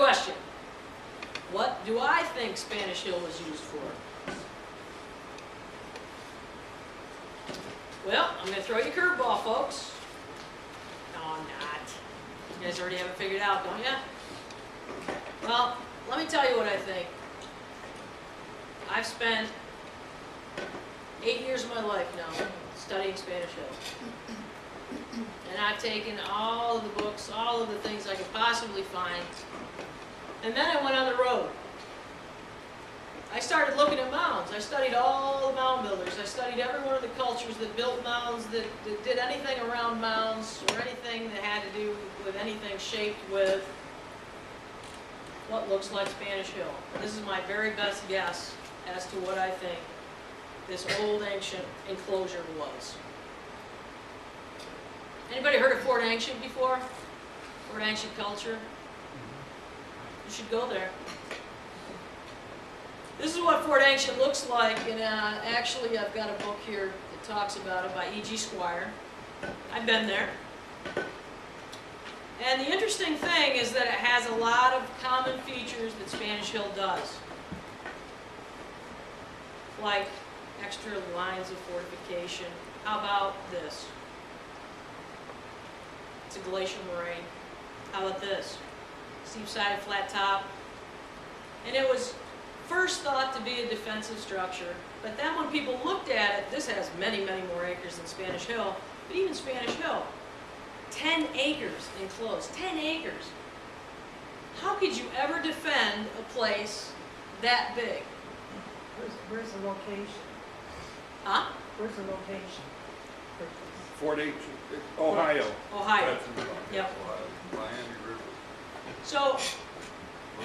question. What do I think Spanish Hill was used for? Well, I'm going to throw you a curveball, folks. No, I'm not. You guys already have it figured out, don't you? Well, let me tell you what I think. I've spent 8 years of my life now studying Spanish Hill. And I've taken all of the books, all of the things I could possibly find. And then I went on the road. I started looking at mounds. I studied all the mound builders. I studied every one of the cultures that built mounds, that did anything around mounds, or anything that had to do with anything shaped with what looks like Spanish Hill. And this is my very best guess as to what I think this old ancient enclosure was. Anybody heard of Fort Ancient before? Fort Ancient culture? You should go there. This is what Fort Ancient looks like, and actually I've got a book here that talks about it by E.G. Squire. I've been there. And the interesting thing is that it has a lot of common features that Spanish Hill does. Like extra lines of fortification. How about this? It's a glacial moraine. How about this? Steep-sided flat top. And it was first thought to be a defensive structure, but then when people looked at it, this has many, many more acres than Spanish Hill, but even Spanish Hill, 10 acres enclosed, 10 acres. How could you ever defend a place that big? Where's the location? Huh? Where's the location? Fort Ancient, Ohio. Ohio. Yep. Miami River. So,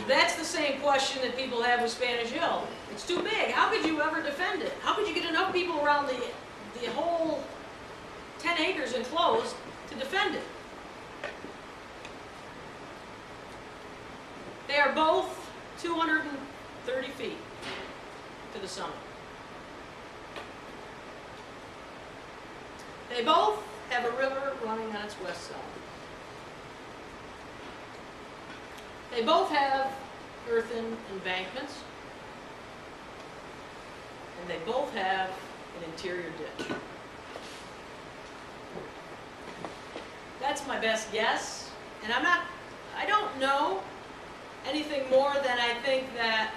that's the same question that people have with Spanish Hill. It's too big. How could you ever defend it? How could you get enough people around the whole 10 acres enclosed to defend it? They are both 230 feet to the summit. They both have a river running on its west side. They both have earthen embankments, and they both have an interior ditch. That's my best guess, and I don't know anything more than I think that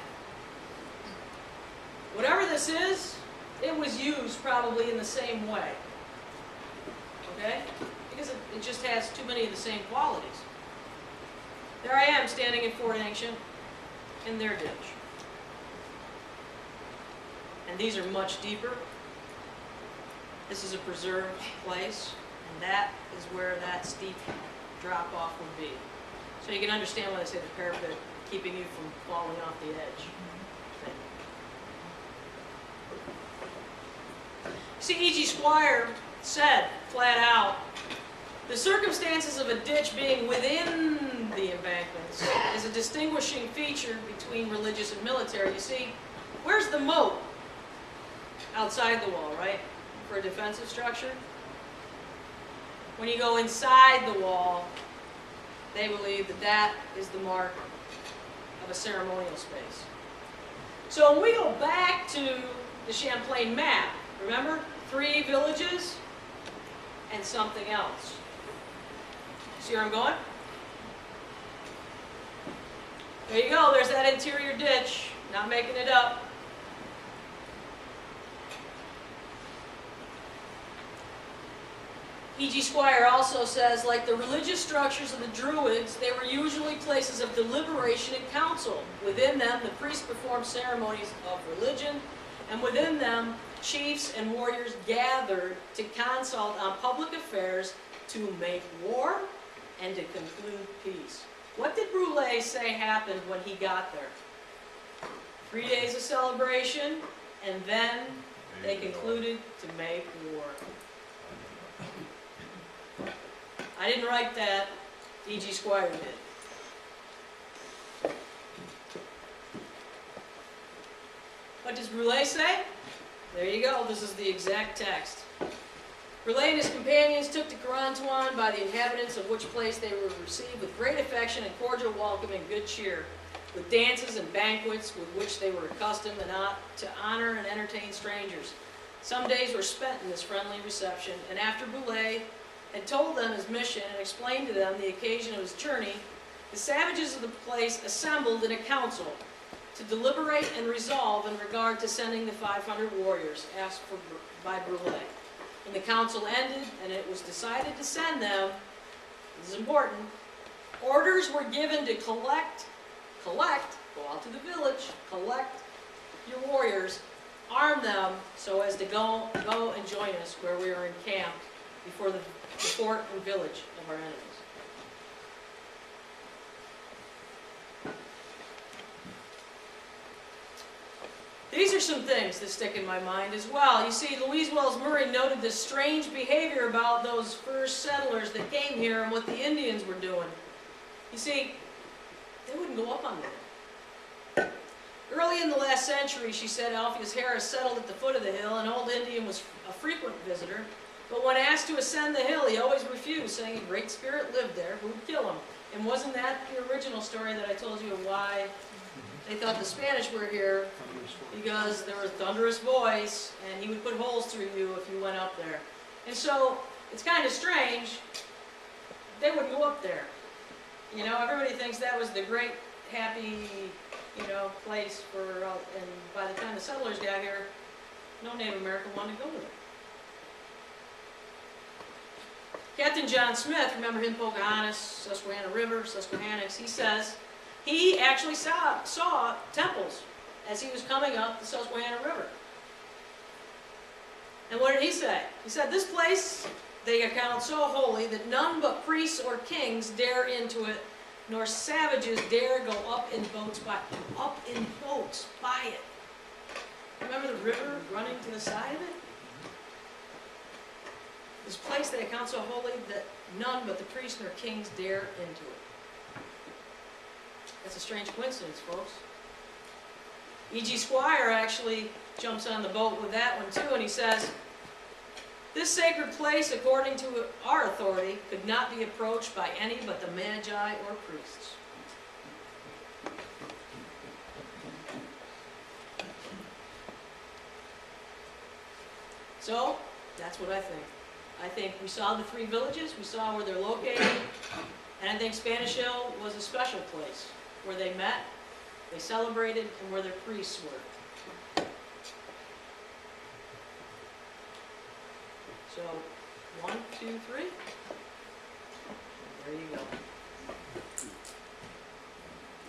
whatever this is, it was used probably in the same way. Okay? Because it just has too many of the same qualities. There I am standing in Fort Ancient in their ditch. And these are much deeper. This is a preserved place, and that is where that steep drop-off would be. So you can understand why they say the parapet, keeping you from falling off the edge. See, E.G. Squire said, flat out, the circumstances of a ditch being within the embankments is a distinguishing feature between religious and military. You see, where's the moat? Outside the wall, right? For a defensive structure. When you go inside the wall, they believe that that is the mark of a ceremonial space. So when we go back to the Champlain map, remember? 3 villages and something else. See where I'm going? There you go, there's that interior ditch. Not making it up. E.G. Squire also says, like the religious structures of the Druids, they were usually places of deliberation and council. Within them, the priests performed ceremonies of religion, and within them, chiefs and warriors gathered to consult on public affairs, to make war, and to conclude peace. What did Brulé say happened when he got there? 3 days of celebration, and then they concluded to make war. I didn't write that, E.G. Squire did. What does Brulé say? There you go, this is the exact text. Brulé and his companions took to Carantuan, by the inhabitants of which place they were received with great affection and cordial welcome and good cheer, with dances and banquets with which they were accustomed to honor and entertain strangers. Some days were spent in this friendly reception, and after Brulé had told them his mission and explained to them the occasion of his journey, the savages of the place assembled in a council to deliberate and resolve in regard to sending the 500 warriors asked for by Brulé. When the council ended and it was decided to send them, this is important, orders were given to collect, go out to the village, collect your warriors, arm them so as to go and join us where we are encamped before the fort and village of our enemies. These are some things that stick in my mind as well. You see, Louise Wells Murray noted this strange behavior about those first settlers that came here and what the Indians were doing. You see, they wouldn't go up on that. Early in the last century, she said, Alpheus Harris settled at the foot of the hill. An old Indian was a frequent visitor, but when asked to ascend the hill, he always refused, saying a great spirit lived there who would kill him. And wasn't that the original story that I told you of why they thought the Spanish were here? Because there was a thunderous voice, and he would put holes through you if you went up there. And so, it's kind of strange, they wouldn't go up there. You know, everybody thinks that was the great, happy, place for, and by the time the settlers got here, no Native American wanted to go there. Captain John Smith, remember him, Pocahontas, Susquehanna River, Susquehannocks, he says he actually saw temples as he was coming up the Susquehanna River. And what did he say? He said, this place they account so holy that none but priests or kings dare into it, nor savages dare go up in boats by it. Remember the river running to the side of it? This place they account so holy that none but the priests nor kings dare into it. That's a strange coincidence, folks. E.G. Squire actually jumps on the boat with that one too, and he says, this sacred place, according to our authority, could not be approached by any but the magi or priests. So, that's what I think. I think we saw the three villages, we saw where they're located, and I think Spanish Hill was a special place where they met, they celebrated, and where their priests were. So, 1, 2, 3. There you go.